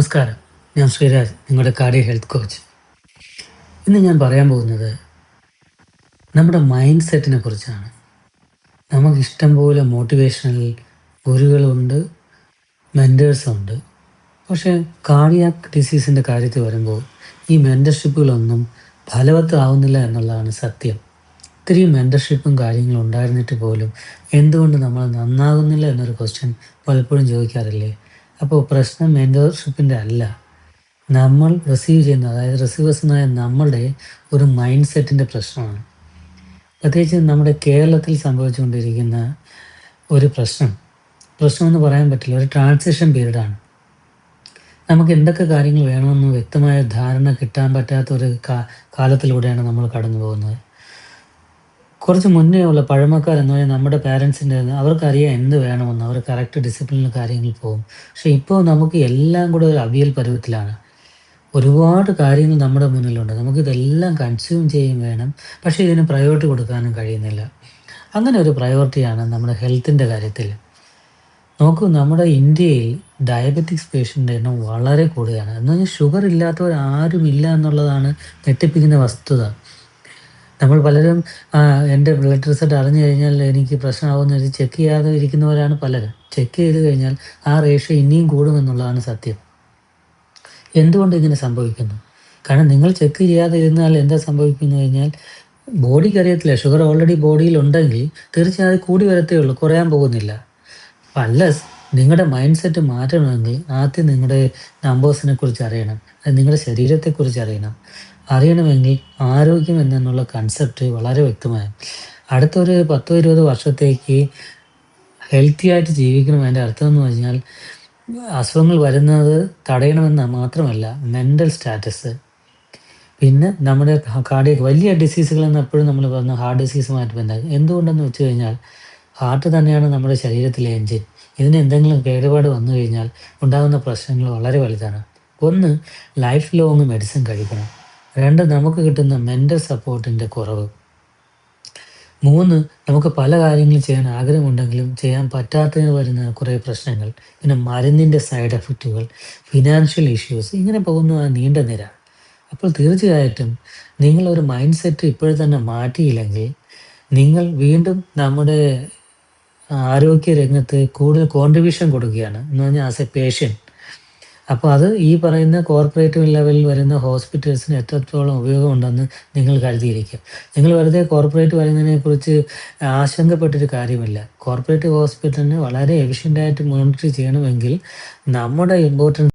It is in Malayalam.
നമസ്കാരം. ഞാൻ ശ്രീരാജ്, നിങ്ങളുടെ കാർഡിയോ ഹെൽത്ത് കോച്ച്. ഇന്ന് ഞാൻ പറയാൻ പോകുന്നത് നമ്മുടെ മൈൻഡ് സെറ്റിനെ കുറിച്ചാണ്. നമുക്ക് ഇഷ്ടം പോലെ മോട്ടിവേഷണൽ ഗുരുക്കളുണ്ട്, മെൻറ്റേഴ്സുണ്ട്. പക്ഷേ കാർഡിയാക് ഡിസീസിൻ്റെ കാര്യത്തിൽ വരുമ്പോൾ ഈ മെൻറ്റർഷിപ്പുകളൊന്നും ഫലവത്താവുന്നില്ല എന്നുള്ളതാണ് സത്യം. ഇത്രയും മെൻറ്റർഷിപ്പും കാര്യങ്ങളും ഉണ്ടായിരുന്നിട്ട് പോലും എന്തുകൊണ്ട് നമ്മൾ നന്നാകുന്നില്ല എന്നൊരു ക്വസ്റ്റ്യൻ പലപ്പോഴും ചോദിക്കാറില്ലേ? അപ്പോൾ പ്രശ്നം മെൻറ്റർഷിപ്പിൻ്റെ അല്ല, നമ്മൾ റിസീവ് ചെയ്യുന്ന, അതായത് റിസീവേഴ്സിനായ നമ്മളുടെ ഒരു മൈൻഡ് സെറ്റിൻ്റെ പ്രശ്നമാണ്. പ്രത്യേകിച്ച് നമ്മുടെ കേരളത്തിൽ സംഭവിച്ചുകൊണ്ടിരിക്കുന്ന ഒരു പ്രശ്നമെന്ന് പറയാൻ പറ്റില്ല, ഒരു ട്രാൻസിഷൻ പീരീഡാണ്. നമുക്ക് എന്തൊക്കെ കാര്യങ്ങൾ വേണമെന്ന് വ്യക്തമായ ധാരണ കിട്ടാൻ പറ്റാത്ത ഒരു കാലത്തിലൂടെയാണ് നമ്മൾ കടന്നു പോകുന്നത്. കുറച്ച് മുന്നേ ഉള്ള പഴമക്കാരെന്ന് പറഞ്ഞാൽ നമ്മുടെ പാരൻസിൻ്റെ അവർക്കറിയാം എന്ത് വേണമെന്ന്, അവർ കറക്റ്റ് ഡിസിപ്ലിനിൽ കാര്യങ്ങൾ പോകും. പക്ഷേ ഇപ്പോൾ നമുക്ക് എല്ലാം കൂടെ ഒരു അവിയൽ പരുവത്തിലാണ്. ഒരുപാട് കാര്യങ്ങൾ നമ്മുടെ മുന്നിലുണ്ട്, നമുക്കിതെല്ലാം കൺസ്യൂം ചെയ്യും വേണം, പക്ഷേ ഇതിന് പ്രയോറിറ്റി കൊടുക്കാനും കഴിയുന്നില്ല. അങ്ങനെ ഒരു പ്രയോറിറ്റിയാണ് നമ്മുടെ ഹെൽത്തിൻ്റെ കാര്യത്തിൽ. നോക്കൂ, നമ്മുടെ ഇന്ത്യയിൽ ഡയബറ്റിക്സ് പേഷ്യൻ്റെ എണ്ണം വളരെ കൂടുതലാണ്. എന്ന് പറഞ്ഞാൽ ഷുഗർ ഇല്ലാത്തവർ ആരും ഇല്ല എന്നുള്ളതാണ് ഞെട്ടിപ്പിക്കുന്ന വസ്തുത. നമ്മൾ പലരും എൻ്റെ ബ്ലഡ് റിസൾട്ട് അറിഞ്ഞു കഴിഞ്ഞാൽ എനിക്ക് പ്രശ്നമാകുന്നത് ചെക്ക് ചെയ്യാതെ ഇരിക്കുന്നവരാണ് പലരും. ചെക്ക് ചെയ്ത് കഴിഞ്ഞാൽ ആ റേഷ്യോ ഇനിയും കൂടുമെന്നുള്ളതാണ് സത്യം. എന്തുകൊണ്ട് ഇങ്ങനെ സംഭവിക്കുന്നു? കാരണം നിങ്ങൾ ചെക്ക് ചെയ്യാതെ ഇരുന്നാൽ എന്താ സംഭവിക്കുന്നു കഴിഞ്ഞാൽ ബോഡിക്ക് അറിയത്തില്ല. ഷുഗർ ഓൾറെഡി ബോഡിയിലുണ്ടെങ്കിൽ തീർച്ചയായും കൂടി വരത്തേ ഉള്ളൂ, കുറയാൻ പോകുന്നില്ല. അൺലെസ് നിങ്ങളുടെ മൈൻഡ് സെറ്റ് മാറ്റണമെങ്കിൽ ആദ്യം നിങ്ങളുടെ നമ്പേഴ്സിനെ കുറിച്ച് അറിയണം, നിങ്ങളുടെ ശരീരത്തെക്കുറിച്ച് അറിയണമെങ്കിൽ ആരോഗ്യം എന്നുള്ള കൺസെപ്റ്റ് വളരെ വ്യക്തമായും അടുത്തൊരു 10-20 വർഷത്തേക്ക് ഹെൽത്തി ആയിട്ട് ജീവിക്കണം. അതിൻ്റെ അർത്ഥം എന്ന് പറഞ്ഞാൽ അസുഖങ്ങൾ വരുന്നത് തടയണമെന്ന് മാത്രമല്ല, മെൻ്റൽ സ്റ്റാറ്റസ്, പിന്നെ നമ്മുടെ കാർഡിയക് വലിയ ഡിസീസുകളെന്ന് എപ്പോഴും നമ്മൾ പറഞ്ഞ ഹാർട്ട് ഡിസീസുമായിട്ട് ബന്ധം. എന്തുകൊണ്ടെന്ന് വെച്ച് കഴിഞ്ഞാൽ ഹാർട്ട് തന്നെയാണ് നമ്മുടെ ശരീരത്തിലെ എൻജിൻ. ഇതിന് എന്തെങ്കിലും കേടുപാട് വന്നു കഴിഞ്ഞാൽ ഉണ്ടാകുന്ന പ്രശ്നങ്ങൾ വളരെ വലുതാണ്. ഒന്ന്, ലൈഫ് ലോങ് മെഡിസിൻ കഴിക്കണം. രണ്ട്, നമുക്ക് കിട്ടുന്ന മെൻ്റൽ സപ്പോർട്ടിൻ്റെ കുറവ്. മൂന്ന്, നമുക്ക് പല കാര്യങ്ങളും ചെയ്യാൻ ആഗ്രഹമുണ്ടെങ്കിലും ചെയ്യാൻ പറ്റാത്തതിന് വരുന്ന കുറേ പ്രശ്നങ്ങൾ. പിന്നെ മരുന്നിൻ്റെ സൈഡ് എഫക്റ്റുകൾ, ഫിനാൻഷ്യൽ ഇഷ്യൂസ്, ഇങ്ങനെ പോകുന്ന നീണ്ട നിര. അപ്പോൾ തീർച്ചയായിട്ടും നിങ്ങളൊരു മൈൻഡ് സെറ്റ് ഇപ്പോഴും തന്നെ മാറ്റിയില്ലെങ്കിൽ നിങ്ങൾ വീണ്ടും നമ്മുടെ ആരോഗ്യ രംഗത്ത് കൂടുതൽ കോൺട്രിബ്യൂഷൻ കൊടുക്കുകയാണ് എന്ന് പറഞ്ഞാൽ ആസ് എ പേഷ്യൻ്റ്. അപ്പോൾ അത് ഈ പറയുന്ന കോർപ്പറേറ്റ് ലെവലിൽ വരുന്ന ഹോസ്പിറ്റൽസിന് എത്രത്തോളം ഉപയോഗമുണ്ടെന്ന് നിങ്ങൾ കരുതിയിരിക്കും. നിങ്ങൾ വെറുതെ കോർപ്പറേറ്റ് വരുന്നതിനെക്കുറിച്ച് ആശങ്കപ്പെട്ടൊരു കാര്യമില്ല. കോർപ്പറേറ്റ് ഹോസ്പിറ്റലിന് വളരെ എഫിഷ്യൻ്റായിട്ട് മോണിറ്റർ ചെയ്യണമെങ്കിൽ നമ്മുടെ ഇമ്പോർട്ടൻസ്